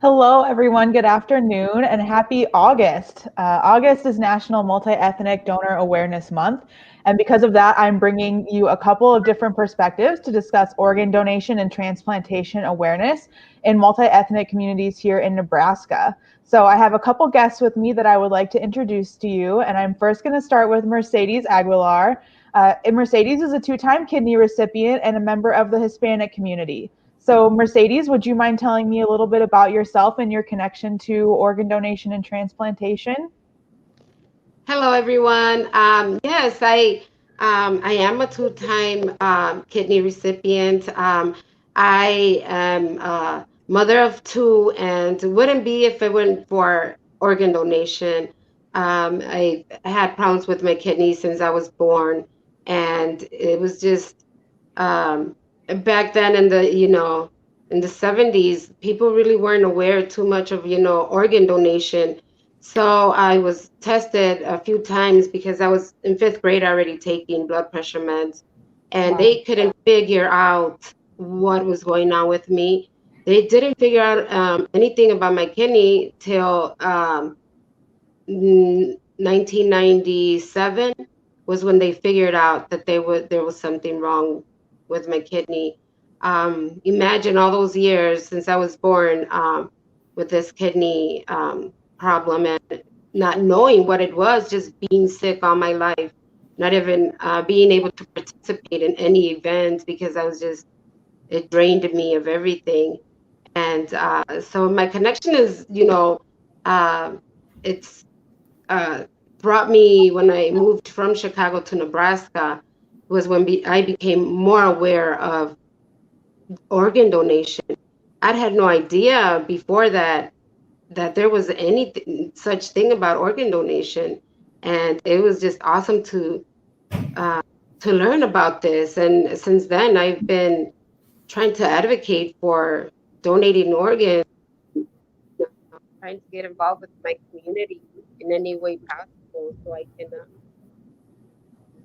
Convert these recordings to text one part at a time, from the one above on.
Hello, everyone. Good afternoon and happy August. August is National Multi-Ethnic Donor Awareness Month. And because of that, I'm bringing you a couple of different perspectives to discuss organ donation and transplantation awareness in multi-ethnic communities here in Nebraska. So I have a couple guests with me that I would like to introduce to you. And I'm first going to start with Mercedes Aguilar. Mercedes is a two-time kidney recipient and a member of the Hispanic community. So, Mercedes, would you mind telling me a little bit about yourself and your connection to organ donation and transplantation? Hello, everyone. I am a two-time kidney recipient. I am a mother of two, and wouldn't be if it weren't for organ donation. I had problems with my kidneys since I was born, and it was just um, back then in the 70s, people really weren't aware too much of organ donation. So I was tested a few times because I was in fifth grade already taking blood pressure meds, and Wow. they couldn't figure out what was going on with me. They didn't figure out anything about my kidney till 1997 was when they figured out that there was something wrong with my kidney. Imagine all those years since I was born with this kidney problem and not knowing what it was, just being sick all my life, not even being able to participate in any events because it drained me of everything. And so my connection is, uh, it's uh, brought me when I moved from Chicago to Nebraska was when I became more aware of organ donation. I'd had no idea before that there was any such thing about organ donation, and it was just awesome uh, to learn about this. And since then, I've been trying to advocate for donating organs, trying to get involved with my community in any way possible so I can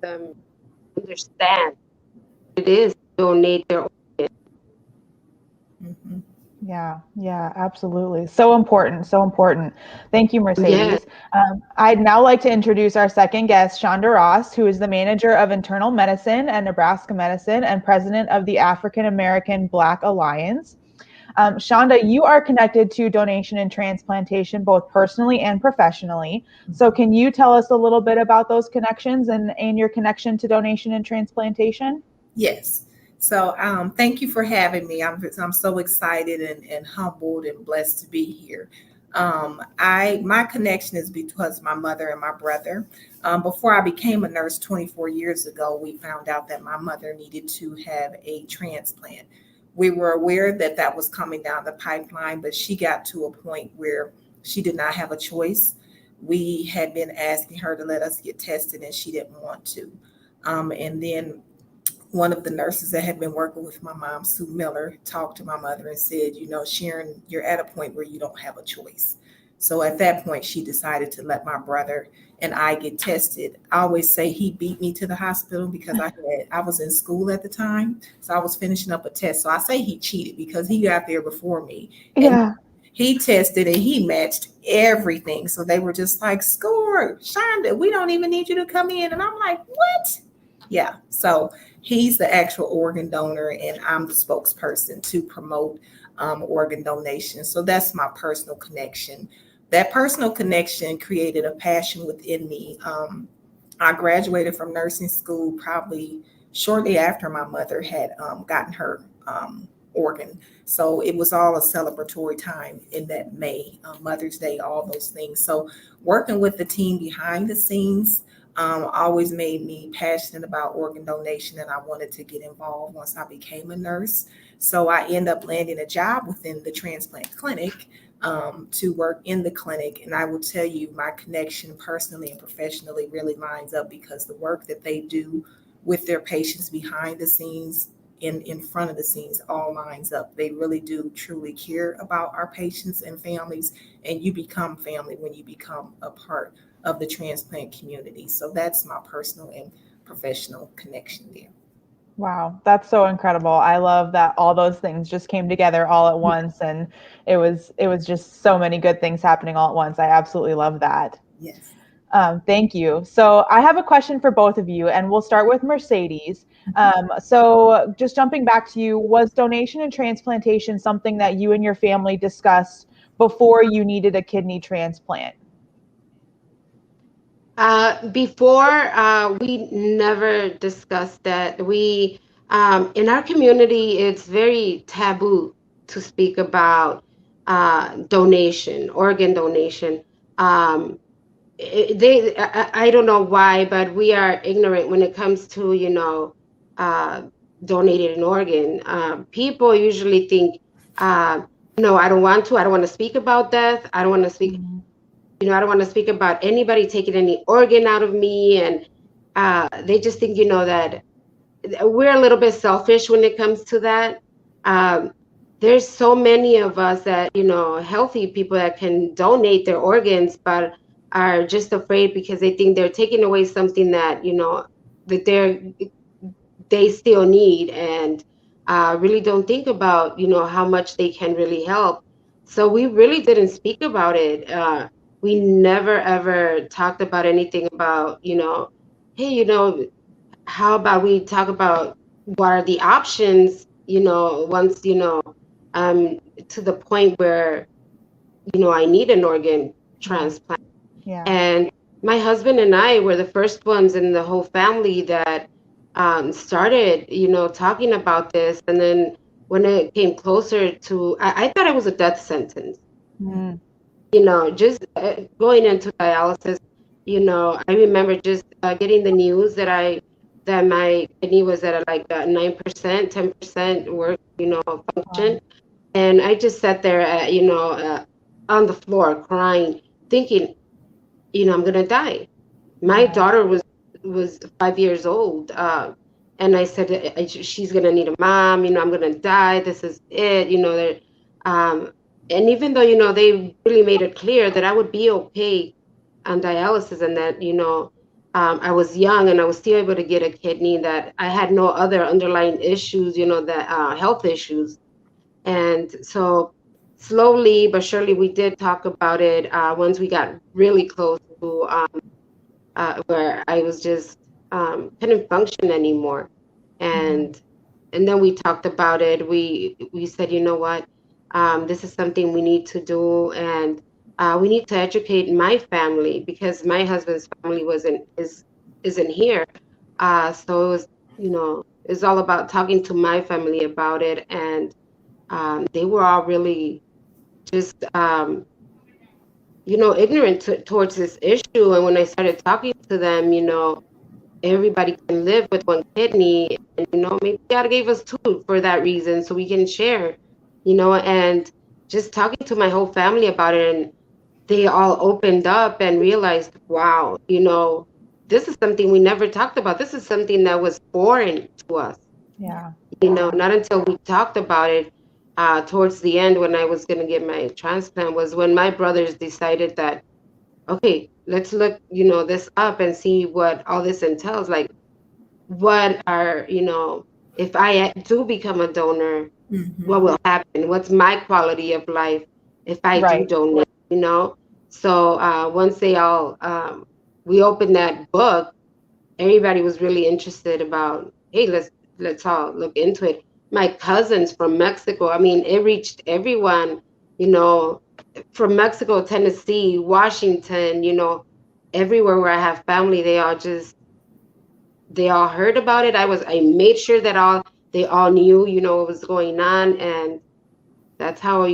them understand what it is to donate their organs. Mhm. Yeah, absolutely. So important, so important. Thank you, Yes. Mercedes. I'd now like to introduce our second guest, Shonda Ross, who is the manager of internal medicine at Nebraska Medicine and president of the African American Black Alliance. Shonda, you are connected to donation and transplantation both personally and professionally. So, can you tell us a little bit about those connections and your connection to donation and transplantation? Yes. So thank you for having me. I'm so excited and humbled and blessed to be here. I my connection is because of my mother and my brother. Before I became a nurse 24 years ago, we found out that my mother needed to have a transplant. We were aware that that was coming down the pipeline, but she got to a point where she did not have a choice. We had been asking her to let us get tested, and she didn't want to. And then one of the nurses that had been working with my mom, Sue Miller, talked to my mother and said, Sharon, you're at a point where you don't have a choice. So at that point, she decided to let my brother and I get tested. I always say he beat me to the hospital because I was in school at the time, so I was finishing up a test. So I say he cheated because he got there before me, and Yeah. he tested and he matched everything. So they were just like, "Score, Shonda, we don't even need you to come in." And I'm like, "What?" Yeah. So he's the actual organ donor, and I'm the spokesperson to promote organ donation. So that's my personal connection. That personal connection created a passion within me. I graduated from nursing school probably shortly after my mother had gotten her organ. So it was all a celebratory time in that May, Mother's Day, all those things. So working with the team behind the scenes always made me passionate about organ donation, and I wanted to get involved once I became a nurse. So I ended up landing a job within the transplant clinic to work in the clinic. And I will tell you, my connection personally and professionally really lines up because the work that they do with their patients behind the scenes, in front of the scenes, all lines up. They really do truly care about our patients and families, and you become family when you become a part of the transplant community. So that's my personal and professional connection there. Wow, that's so incredible. I love that all those things just came together all at once, and it was just so many good things happening all at once. I absolutely love that. Yes. Thank you. So I have a question for both of you, and we'll start with Mercedes. So just jumping back to you, was donation and transplantation something that you and your family discussed before you needed a kidney transplant? Before, we never discussed that. In our community, it's very taboo to speak about donation, organ donation. Um, I don't know why, but we are ignorant when it comes to, uh, donating an organ. People usually think, uh, no, I don't want to speak about death. I don't want to speak, Mhm. I don't want to speak about anybody taking any organ out of me. And they just think, that we're a little bit selfish when it comes to that. Um, there's so many of us that, healthy people that can donate their organs, but are just afraid because they think they're taking away something that, that they still need, and really don't think about, how much they can really help. So we really didn't speak about it. We never ever talked about anything about, hey, how about we talk about what are the options, once, um, to the point where, I need an organ Yeah. transplant. Yeah. And my husband and I were the first ones in the whole family that started, talking about this. And then when it came closer to, I thought it was a death sentence, Mm. just going into dialysis. I remember just getting the news that my kidney was at like 9%, 10% work, Wow. function. And I just sat there, on the floor crying, thinking, I'm gonna die. My Yeah. daughter was 5 years old, and I said, she's gonna need a mom. I'm gonna die. This is it. Um, and even though they really made it clear that I would be okay on dialysis, and that I was young and I was still able to get a kidney, that I had no other underlying issues, that health issues. And so slowly but surely we did talk about it once we got really close to where I was just couldn't function anymore. Mhm. And then we talked about it. We said, you know what, this is something we need to do, and we need to educate my family because my husband's family isn't here. So it was, it's all about talking to my family about it, and they were all really just ignorant towards this issue. And when I started talking to them, everybody can live with one kidney, and maybe God gave us two for that reason, so we can share, and just talking to my whole family about it, and they all opened up and realized, wow, this is something we never talked about. This is something that was foreign to us, Yeah. not until we talked about it towards the end when I was going to get my transplant, was when my brothers decided that, okay, let's look, this up and see what all this entails. Like, what are, if I do become a donor, what will happen? What's my quality of life if I do Right. donate, So once they all, we opened that book, everybody was really interested about, hey, let's all look into it. My cousins from Mexico, I mean, it reached everyone, you know, from Mexico, Tennessee, Washington, everywhere where I have family, they all heard about it. I made sure that they all knew, what was going on. And that's how,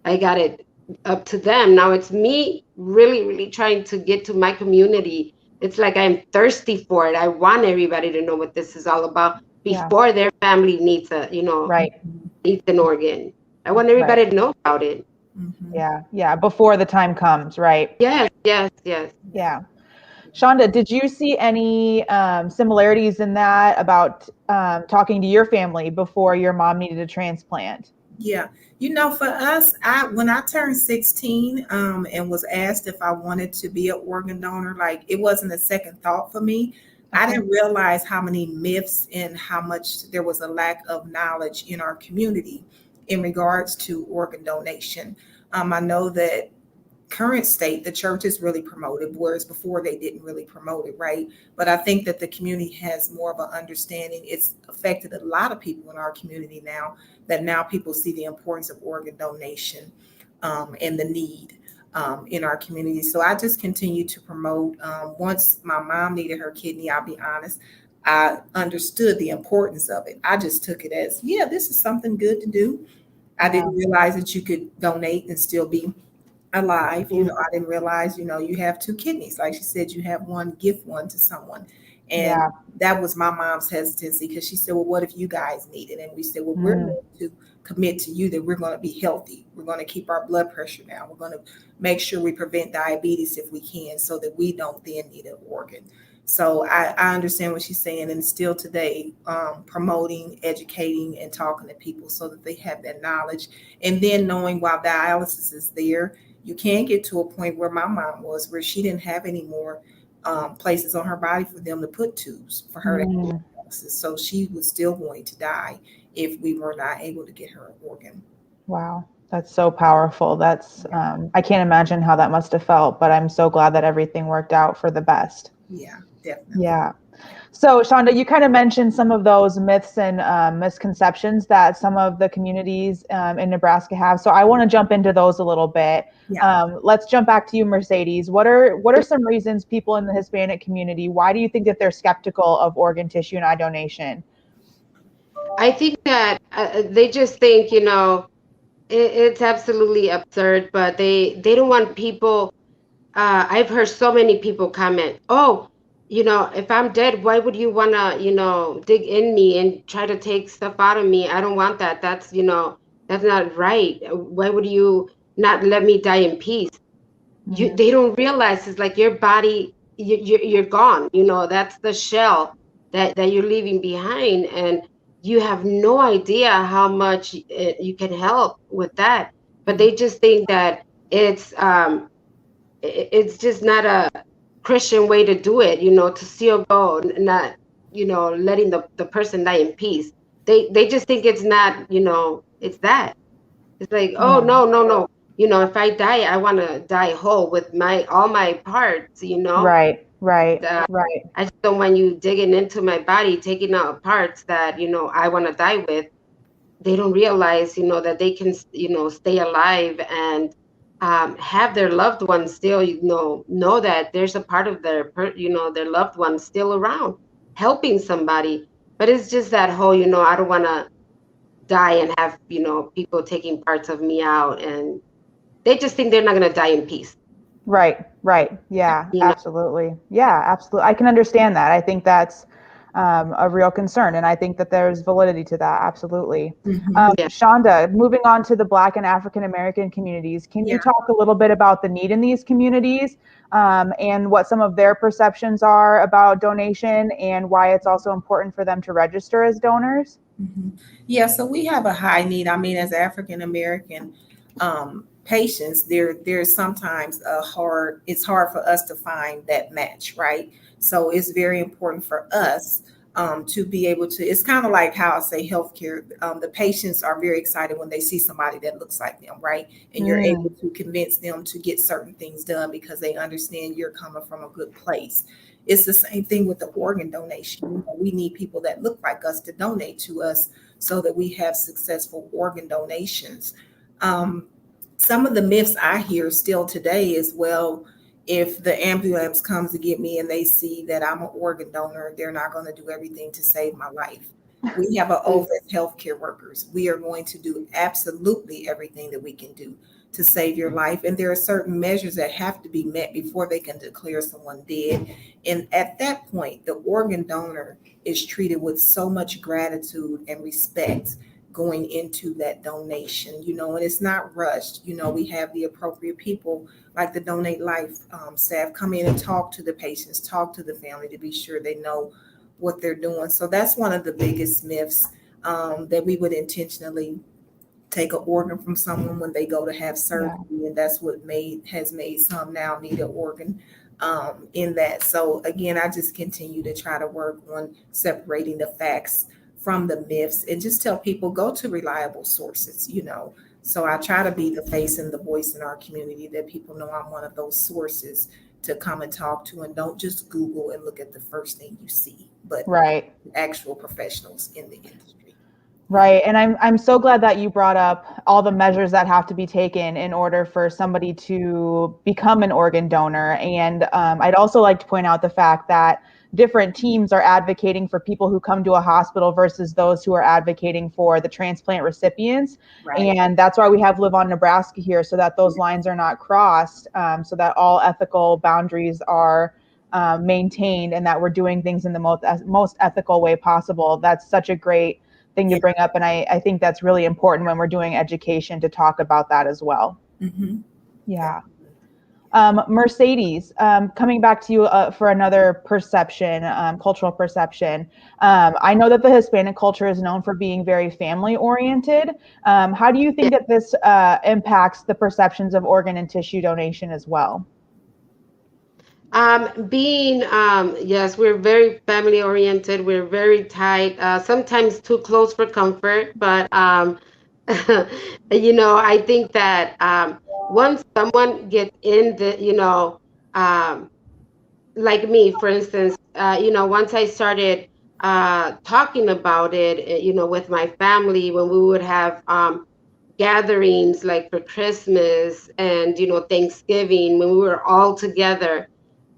I got it up to them. Now it's me really, really trying to get to my community. It's like I'm thirsty for it. I want everybody to know what this is all about Yeah. before their family needs Right. needs an organ. I want everybody Right. to know about it. Yeah. Yeah. Before the time comes, right? Yes, yes, yes. Yeah. Shonda, did you see any similarities in that about talking to your family before your mom needed a transplant? Yeah. For us, when I turned 16, and was asked if I wanted to be an organ donor, like it wasn't a second thought for me. I didn't realize how many myths and how much there was a lack of knowledge in our community in regards to organ donation. I know that current state, the church is really promoted, whereas before they didn't really promote it, right? But I think that the community has more of an understanding. It's affected a lot of people in our community now, that now people see the importance of organ donation and the need in our community. So I just continue to promote. Once my mom needed her kidney, I'll be honest, I understood the importance of it. I just took it as, yeah, this is something good to do. I Yeah. didn't realize that you could donate and still be alive. I didn't realize, you have two kidneys. Like she said, you have one, gift one to someone. And Yeah. that was my mom's hesitancy, because she said, well, what if you guys need it? And we said, well, we're Mm. going to commit to you that we're going to be healthy. We're going to keep our blood pressure down. We're going to make sure we prevent diabetes if we can, so that we don't then need an organ. So I understand what she's saying, and still today, promoting, educating, and talking to people so that they have that knowledge. And then knowing, while dialysis is there, you can get to a point where my mom was, where she didn't have any more places on her body for them to put tubes for her to have Mm. dialysis. So she was still going to die if we were not able to get her an organ. Wow. That's so powerful. That's, I can't imagine how that must have felt, but I'm so glad that everything worked out for the best. Yeah, definitely. Yeah. So, Shonda, you kind of mentioned some of those myths and misconceptions that some of the communities in Nebraska have. So, I want to jump into those a little bit. Yeah. Let's jump back to you, Mercedes. What are some reasons people in the Hispanic community, why do you think that they're skeptical of organ tissue and eye donation? I think that they just think, it's absolutely absurd, but they don't want people. I've heard so many people comment, oh, if I'm dead, why would you want to, dig in me and try to take stuff out of me? I don't want that. That's not right. Why would you not let me die in peace? They don't realize it's like your body, you're gone. That's the shell that you're leaving behind, and you have no idea how much you can help with that. But they just think that it's just not a Christian way to do it, to still go, not, letting the person die in peace. They just think it's not, it's that. It's like, oh, Yeah. no, no, no. If I die, I want to die whole with all my parts, Right. Right. Uh, Right. I just don't want you digging into my body, taking out parts that, I want to die with. They don't realize, that they can, stay alive and have their loved ones still, know that there's a part of their loved ones still around, helping somebody. But it's just that whole, I don't want to die and have, people taking parts of me out, and they just think they're not going to die in peace. Right, right. Yeah, You know, absolutely. Yeah, absolutely. I can understand that. I think that's a real concern, and I think that there's validity to that. Absolutely. Mhm. yeah. Shonda, moving on to the Black and African American communities, can you Yeah. talk a little bit about the need in these communities and what some of their perceptions are about donation and why it's also important for them to register as donors? Mhm. Yeah, so we have a high need. I mean, as African American patients, there's sometimes it's hard for us to find that match, right? So it's very important for us to be able to. It's kind of like how I say healthcare. The patients are very excited when they see somebody that looks like them, right? And you're able to convince them to get certain things done because they understand you're coming from a good place. It's the same thing with the organ donation. We need people that look like us to donate to us so that we have successful organ donations. Um, some of the myths I hear still today is, well, if the ambulance comes to get me and they see that I'm an organ donor, they're not going to do everything to save my life. We have an oath as healthcare workers. We are going to do absolutely everything that we can do to save your life. And there are certain measures that have to be met before they can declare someone dead. And at that point, the organ donor is treated with so much gratitude and respect going into that donation, and it's not rushed. We have the appropriate people like the Donate Life staff come in and talk to the patients, talk to the family to be sure they know what they're doing. So that's one of the biggest myths, that we would intentionally take an organ from someone when they go to have surgery, and that's what has made some now need an organ in that. So again, I just continue to try to work on separating the facts from the myths and just tell people go to reliable sources, you know. So I try to be the face and the voice in our community that people know I'm one of those sources to come and talk to, and don't just Google and look at the first thing you see, but Right. actual professionals in the industry. Right. And I'm so glad that you brought up all the measures that have to be taken in order for somebody to become an organ donor. And I'd also like to point out the fact that different teams are advocating for people who come to a hospital versus those who are advocating for the transplant recipients. Right. And that's why we have Live on Nebraska here, so that those lines are not crossed, so that all ethical boundaries are maintained, and that we're doing things in the most ethical way possible. That's such a great thing to bring up, and I think that's really important when we're doing education to talk about that as well. Mm-hmm. Yeah. Mercedes, coming back to you for another perception, cultural perception. I know that the Hispanic culture is known for being very family oriented. How do you think that this impacts the perceptions of organ and tissue donation as well? Yes, we're very family oriented. We're very tight, sometimes too close for comfort. But, I think that once someone gets in um, like me, for instance, once I started talking about it, with my family, when we would have gatherings like for Christmas and, Thanksgiving, when we were all together,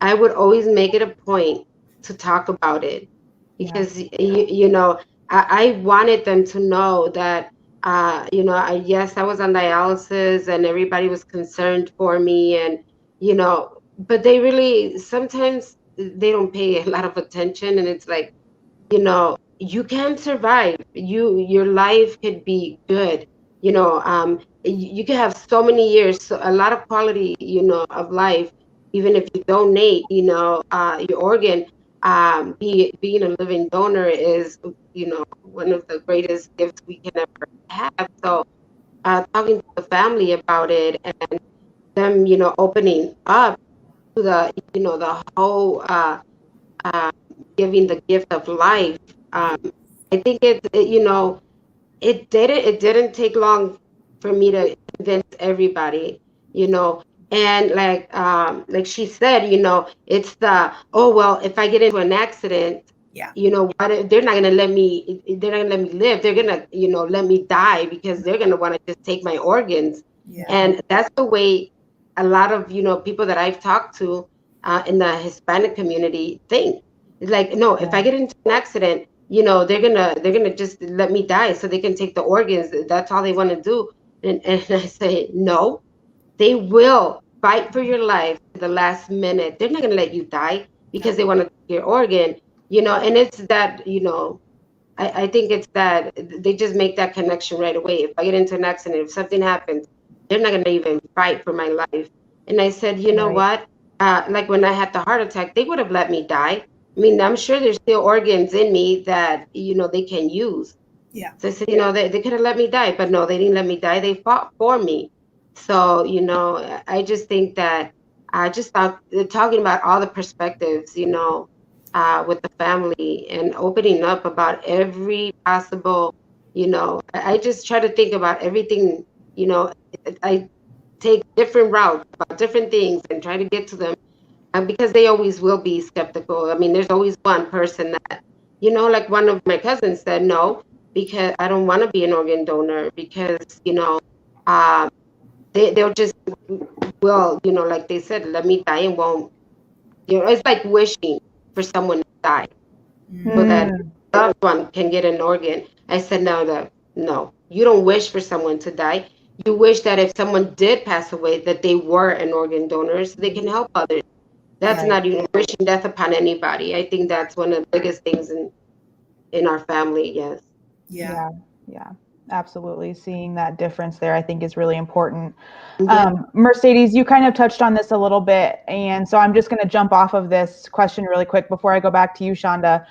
I would always make it a point to talk about it Yeah. because, I wanted them to know that, yes, I was on dialysis and everybody was concerned for me. And, but they really, sometimes they don't pay a lot of attention. And it's like, you can survive. Your life could be good. You can have so many years, so a lot of quality, of life, even if you donate, your organ. Being a living donor is, one of the greatest gifts we can ever have. So, talking to the family about it and them, opening up to the whole uh, giving the gift of life. Um, I think it didn't take long for me to convince everybody, you know. And like she said, it's the, oh well, if I get into an accident, Yeah. what, they're not gonna let me live. They're gonna, let me die because they're gonna want to just take my organs. Yeah. And that's the way a lot of, people that I've talked to in the Hispanic community think. It's like, no, if I get into an accident, they're gonna just let me die so they can take the organs. That's all they want to do. And I say, no, they will fight for your life to the last minute. They're not gonna let you die because they want to take your organ. And it's that, I think it's that they just make that connection right away. If I get into an accident, if something happens, they're not gonna even fight for my life. And I said, you know Right. what? Like when I had the heart attack, they would have let me die. I mean, I'm sure there's still organs in me that, they can use. Yeah. So I said, they could have let me die, but no, they didn't let me die. They fought for me. So, I just think that I just thought talking about all the perspectives, with the family and opening up about every possible, I just try to think about everything, you know, I take different routes about different things and try to get to them because they always will be skeptical. I mean, there's always one person that, like one of my cousins said, no, because I don't want to be an organ donor because, uh, they'll just, well, like they said, let me die and won't, it's like wishing for someone to die so that Mm, loved one can get an organ. I said, no, you don't wish for someone to die. You wish that if someone did pass away, that they were an organ donor so they can help others. That's right. not even wishing death upon anybody. I think that's one of the biggest things in our family. Yes. Yeah. Yeah. Yeah. Absolutely. Seeing that difference there, I think, is really important. Yeah. Mercedes, you kind of touched on this a little bit. And so I'm just going to jump off of this question really quick before I go back to you, Shonda.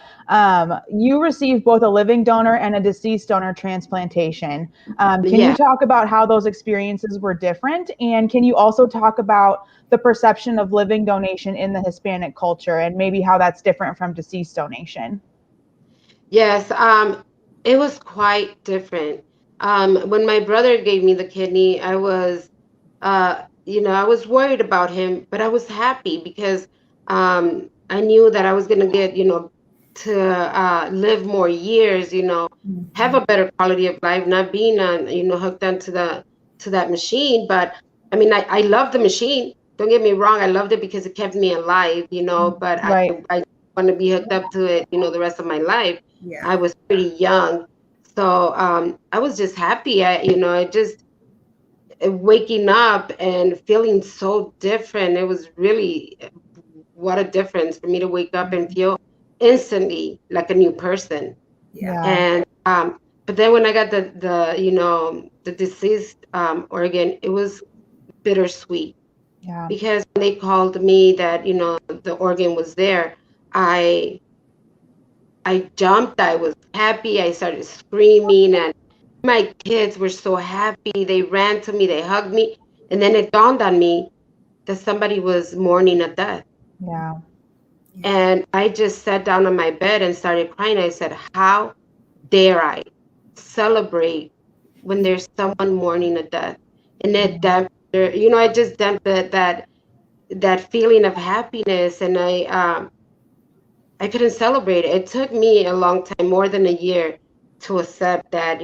You received both a living donor and a deceased donor transplantation. Can you Yeah. talk about how those experiences were different? And can you also talk about the perception of living donation in the Hispanic culture and maybe how that's different from deceased donation? Yes, it was quite different. When my brother gave me the kidney, I was worried about him, but I was happy because I knew that I was going to get, to live more years, have Mhm. a better quality of life, not being hooked onto to that machine. But I mean, I love the machine. Don't get me wrong, I loved it because it kept me alive, but Right. I want to be hooked up to it, the rest of my life. Yeah. I was pretty young. So I was just happy. I just waking up and feeling so different. It was really what a difference for me to wake up and feel instantly like a new person. Yeah. Yeah. And but then when I got the deceased organ, it was bittersweet Yeah. because when they called me that the organ was there, I I jumped. I was happy. I started screaming, and my kids were so happy. They ran to me, they hugged me, and then it dawned on me that somebody was mourning a death. Yeah. Yeah. And I just sat down on my bed and started crying. I said, "How dare I celebrate when there's someone mourning a death?" And it damped, I just damped that feeling of happiness, and I couldn't celebrate it. It took me a long time, more than a year, to accept that,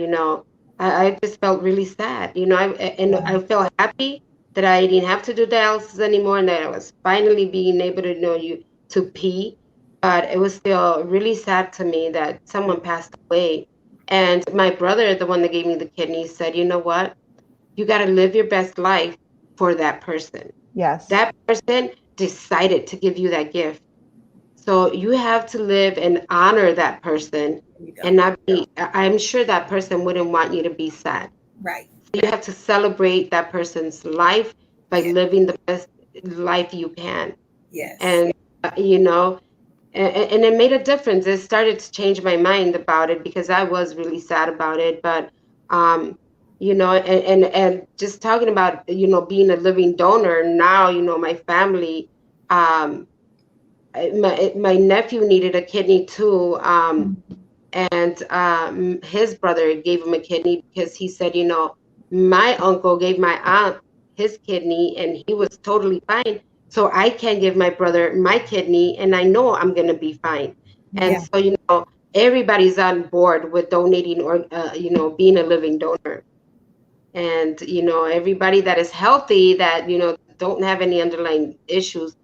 I just felt really sad, and Yeah. I felt happy that I didn't have to do dialysis anymore and that I was finally being able to to pee. But it was still really sad to me that someone passed away. And my brother, the one that gave me the kidney, said, "You know what? You got to live your best life for that person. Yes. That person decided to give you that gift. So you have to live and honor that person There you and go. not be, I'm sure that person wouldn't want you to be sad. Right. So you have to celebrate that person's life by Yeah. living the best life you can. Yes. And, and it made a difference. It started to change my mind about it because I was really sad about it. But, and just talking about, being a living donor now, my family, um, my nephew needed a kidney too, and his brother gave him a kidney because he said, my uncle gave my aunt his kidney and he was totally fine. So I can give my brother my kidney and I know I'm gonna be fine. And Yeah. so everybody's on board with donating or being a living donor. And everybody that is healthy that don't have any underlying issues,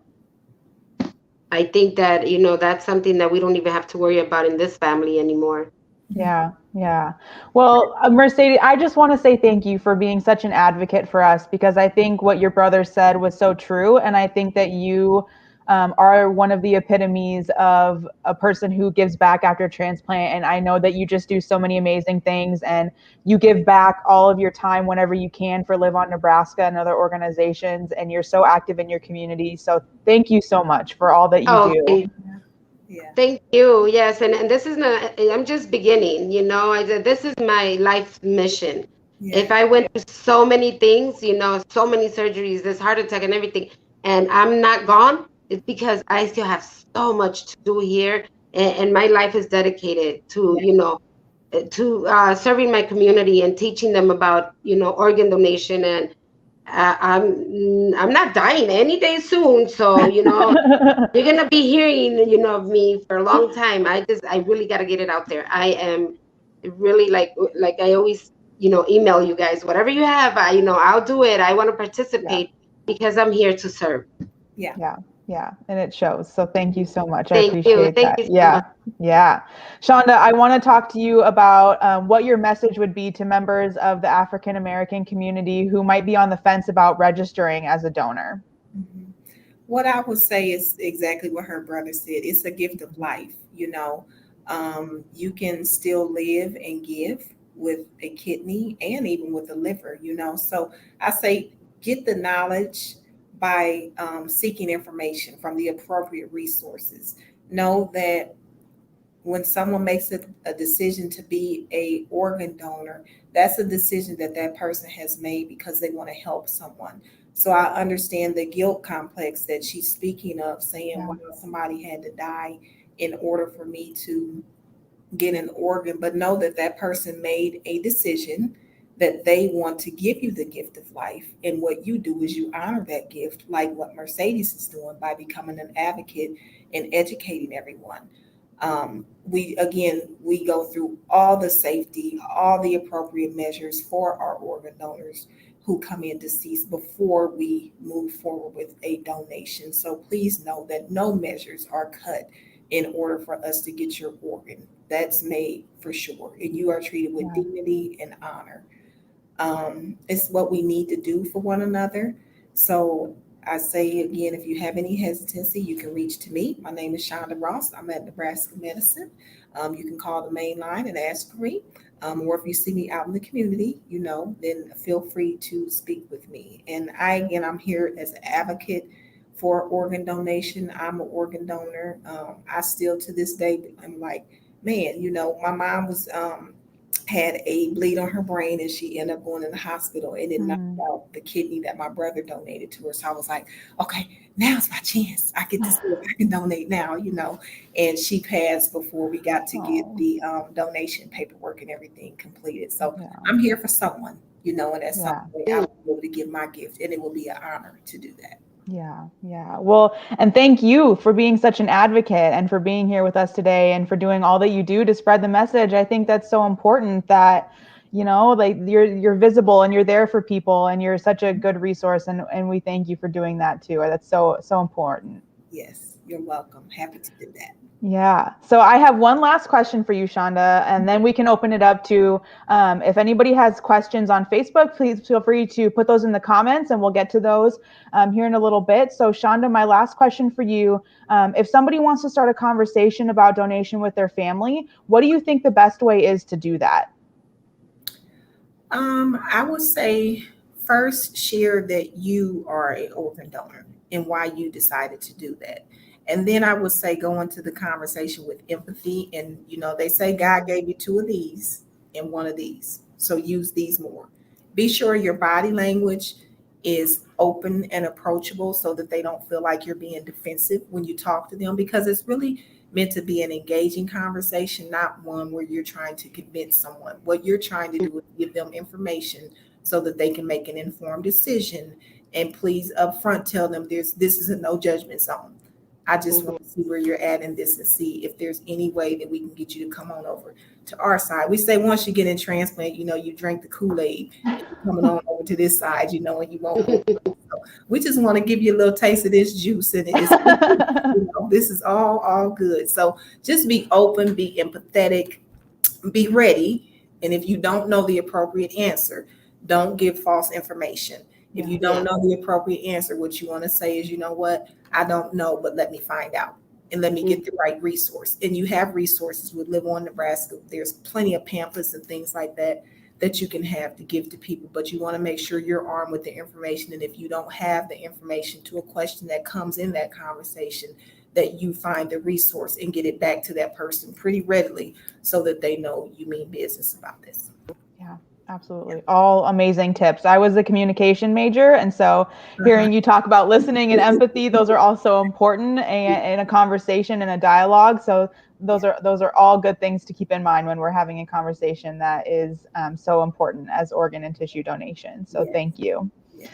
I think that, that's something that we don't even have to worry about in this family anymore. Yeah, yeah. Well, Mercedes, I just want to say thank you for being such an advocate for us because I think what your brother said was so true. And I think that you are one of the epitomes of a person who gives back after transplant. And I know that you just do so many amazing things and you give back all of your time whenever you can for Live on Nebraska and other organizations. And you're so active in your community. So thank you so much for all that you Oh, do. Yeah. thank you. Yes, and this is not. I'm just beginning. This is my life mission. If Yeah. I went through so many things, so many surgeries, this heart attack and everything, and I'm not gone, it's because I still have so much to do here, and my life is dedicated to, Yeah. serving my community and teaching them about, organ donation and I'm not dying any day soon, so you're gonna be hearing, of me for a long time. I really gotta get it out there. I am really like I always, email you guys. Whatever you have, I'll do it. I want to Yeah. participate because I'm here to serve. Yeah. Yeah, yeah, and it shows. So thank you so much. I Thank you. appreciate Thank that. you so Yeah, much. yeah. Shonda, I want to talk to you about what your message would be to members of the African American community who might be on the fence about registering as a donor. Mhm. What I would say is exactly what her brother said. It's a gift of life. You can still live and give. with a kidney and even with a liver, So I say get the knowledge by seeking information from the appropriate resources. Know that when someone makes a decision to be a organ donor, that's a decision that that person has made because they want to help someone. So I understand the guilt complex that she's speaking of, saying, Yeah. well, somebody had to die in order for me to get an organ, but know that that person made a decision that they want to give you the gift of life. And what you do is you honor that gift, like what Mercedes is doing by becoming an advocate and educating everyone. We go through all the safety, all the appropriate measures for our organ donors who come in deceased before we move forward with a donation. So please know that no measures are cut in order for us to get your organ. That's made for sure. And you are treated with Yeah. dignity and honor. It's what we need to do for one another. So I say again, if you have any hesitancy, you can reach to me. My name is Shonda Ross. I'm at Nebraska Medicine. You can call the main line and ask for me. Or if you see me out in the community, then feel free to speak with me. And I'm here as an advocate for organ donation. I'm an organ donor. I still to this day, I'm like, man, my mom was had a bleed on her brain and she ended up going in the hospital and it knocked out the kidney that my brother donated to her. So I was like, okay, now's my chance. I get to see if I can donate now, and she passed before we got to get the donation paperwork and everything completed. So I'm here for someone, and at some point I'll be able to give my gift and it will be an honor to do that. Yeah. Well, and thank you for being such an advocate and for being here with us today and for doing all that you do to spread the message. I think that's so important that, like you're visible and you're there for people and you're such a good resource. And we thank you for doing that too. That's so important. Yes, you're welcome. Happy to do that. Yeah. So I have one last question for you, Shonda, and then we can open it up to if anybody has questions on Facebook, please feel free to put those in the comments and we'll get to those here in a little bit. So Shonda, my last question for you, if somebody wants to start a conversation about donation with their family, what do you think the best way is to do that? I would say first share that you are an organ donor and why you decided to do that. And then I would say go into the conversation with empathy. And, they say God gave you two of these and one of these. So use these more. Be sure your body language is open and approachable so that they don't feel like you're being defensive when you talk to them, because it's really meant to be an engaging conversation, not one where you're trying to convince someone. What you're trying to do is give them information so that they can make an informed decision. And please upfront tell them this is a no judgment zone. I just want to see where you're at in this and see if there's any way that we can get you to come on over to our side. We say once you get in transplant, you drink the Kool-Aid and you're coming on over to this side, and you won't go. So we just want to give you a little taste of this juice, and this is all good. So just be open, be empathetic, be ready. And if you don't know the appropriate answer, don't give false information. If you don't know the appropriate answer, what you want to say is, what? I don't know, but let me find out and let me get the right resource. And you have resources with Live On Nebraska. There's plenty of pamphlets and things like that you can have to give to people, but you want to make sure you're armed with the information. And if you don't have the information to a question that comes in that conversation, that you find the resource and get it back to that person pretty readily so that they know you mean business about this. Yeah. Absolutely. All amazing tips. I was a communication major. And so hearing you talk about listening and empathy, those are also important in a conversation and a dialogue. So those are all good things to keep in mind when we're having a conversation that is so important as organ and tissue donation. So thank you. Yes.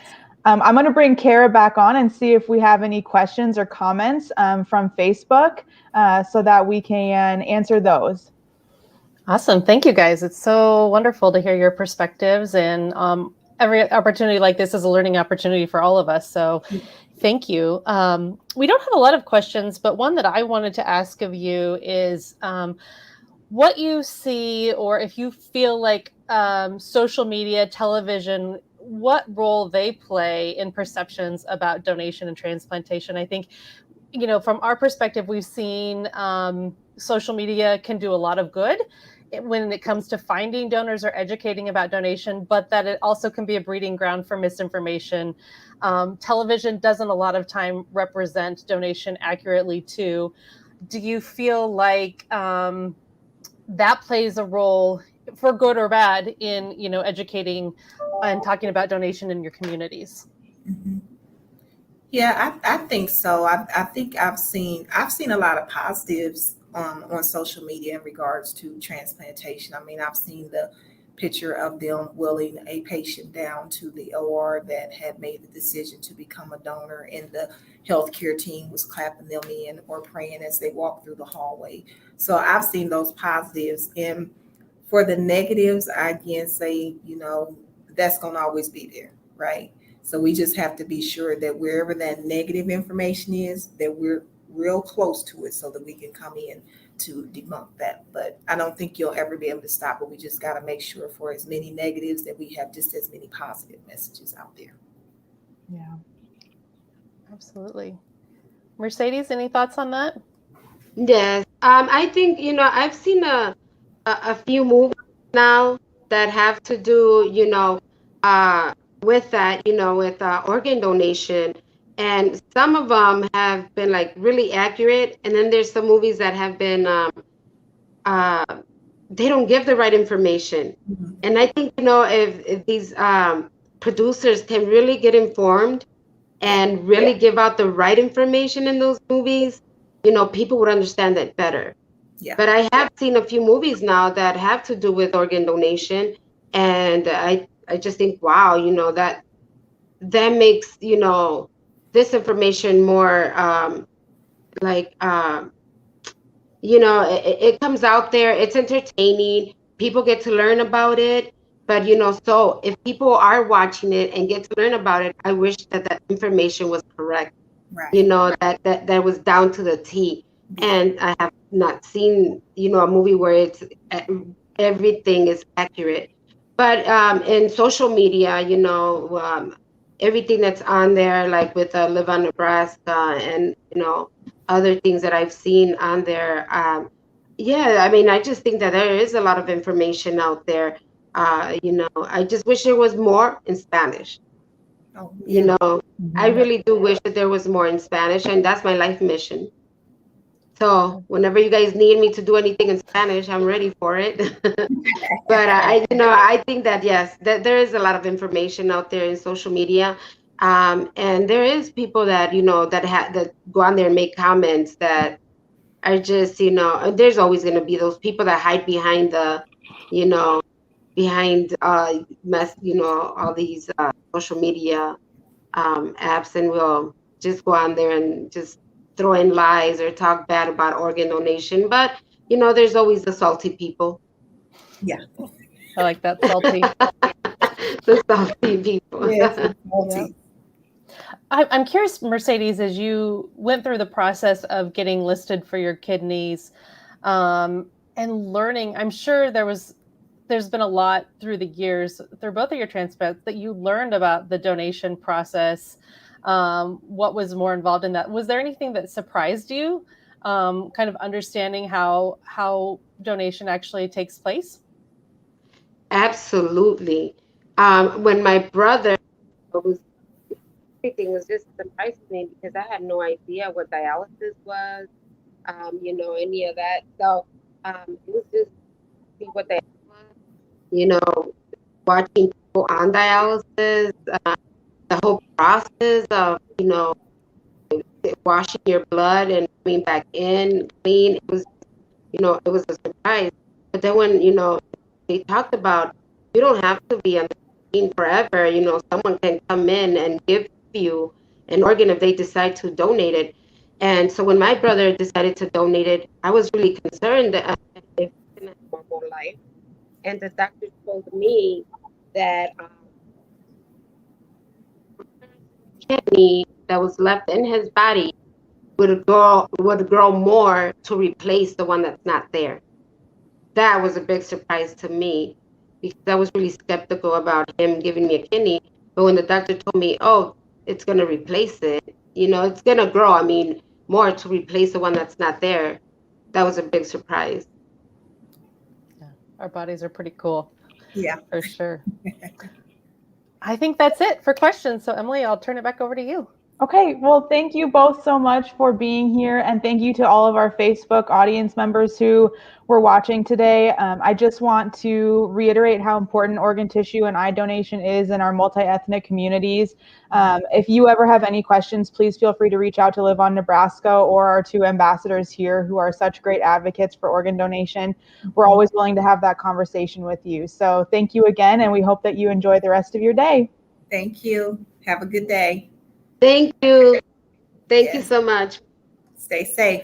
I'm going to bring Kara back on and see if we have any questions or comments from Facebook so that we can answer those. Awesome. Thank you, guys. It's so wonderful to hear your perspectives, and every opportunity like this is a learning opportunity for all of us. So thank you. We don't have a lot of questions, but one that I wanted to ask of you is what you see, or if you feel like social media, television, what role they play in perceptions about donation and transplantation. I think, from our perspective, we've seen social media can do a lot of good when it comes to finding donors or educating about donation, but that it also can be a breeding ground for misinformation. Television doesn't a lot of time represent donation accurately too. Do you feel like that plays a role, for good or bad, in educating and talking about donation in your communities? Mhm. Yeah, I think so. I think I've seen a lot of positives on social media in regards to transplantation. I mean, I've seen the picture of them wheeling a patient down to the OR that had made the decision to become a donor, and the healthcare team was clapping them in or praying as they walked through the hallway. So I've seen those positives, and for the negatives, I again say, that's going to always be there, right? So we just have to be sure that wherever that negative information is, that we're real close to it so that we can come in to debunk that. But I don't think you'll ever be able to stop it. We just got to make sure for as many negatives that we have just as many positive messages out there. Yeah. Absolutely. Mercedes, any thoughts on that? Yes. I think, I've seen a few movies now that have to do, with that, with organ donation. And some of them have been like really accurate. And then there's some movies that have been, uh, they don't give the right information. Mhm. And I think, if these producers can really get informed and really give out the right information in those movies, people would understand it better. Yeah. But I have seen a few movies now that have to do with organ donation, and I just think, wow, that makes this information more like it comes out there. It's entertaining. People get to learn about it. But so if people are watching it and get to learn about it, I wish that information was correct. Right. That was down to the T. Yeah. And I have not seen, a movie where it's everything is accurate. But in social media, everything that's on there, like with Live on Nebraska and, other things that I've seen on there. Yeah, I mean, I just think that there is a lot of information out there. I just wish there was more in Spanish. Oh, You yeah. know, I Mhm. really do wish that there was more in Spanish, and that's my life mission. So whenever you guys need me to do anything in Spanish, I'm ready for it. But I think that yes, that there is a lot of information out there in social media, and there is people that that go on there and make comments that are just there's always going to be those people that hide behind you know, behind all these social media apps, and will just go on there and just throw in lies or talk bad about organ donation. But there's always the salty people. Yeah. I like that, salty. The salty people. Yes. It's Yeah. multi. I'm curious, Mercedes, as you went through the process of getting listed for your kidneys, and learning, I'm sure there's been a lot through the years, through both of your transplants, that you learned about the donation process. What was more involved in that? Was there anything that surprised you, kind of understanding how donation actually takes place? Absolutely. When my brother was, everything was just surprising me because I had no idea what dialysis was, any of that. So it was just see what they was, you know, watching people on dialysis, the whole process of, washing your blood and coming back in clean. It was, it was a surprise. But then when, they talked about you don't have to be on the machine forever, someone can come in and give you an organ if they decide to donate it. And so when my brother decided to donate it, I was really concerned that if he's going to have one more life. And the doctor told me that kidney that was left in his body would grow more to replace the one that's not there. That was a big surprise to me because I was really skeptical about him giving me a kidney. But when the doctor told me, oh, it's going to replace it, it's going to grow, I mean, more to replace the one that's not there, that was a big surprise. Our bodies are pretty cool. Yeah. For sure. I think that's it for questions. So Emily, I'll turn it back over to you. Okay, well, thank you both so much for being here, and thank you to all of our Facebook audience members who were watching today. I just want to reiterate how important organ tissue and eye donation is in our multi-ethnic communities. If you ever have any questions, please feel free to reach out to Live on Nebraska or our two ambassadors here who are such great advocates for organ donation. We're always willing to have that conversation with you. So thank you again, and we hope that you enjoy the rest of your day. Thank you. Have a good day. Thank you. Thank you Yes. so much. Stay safe.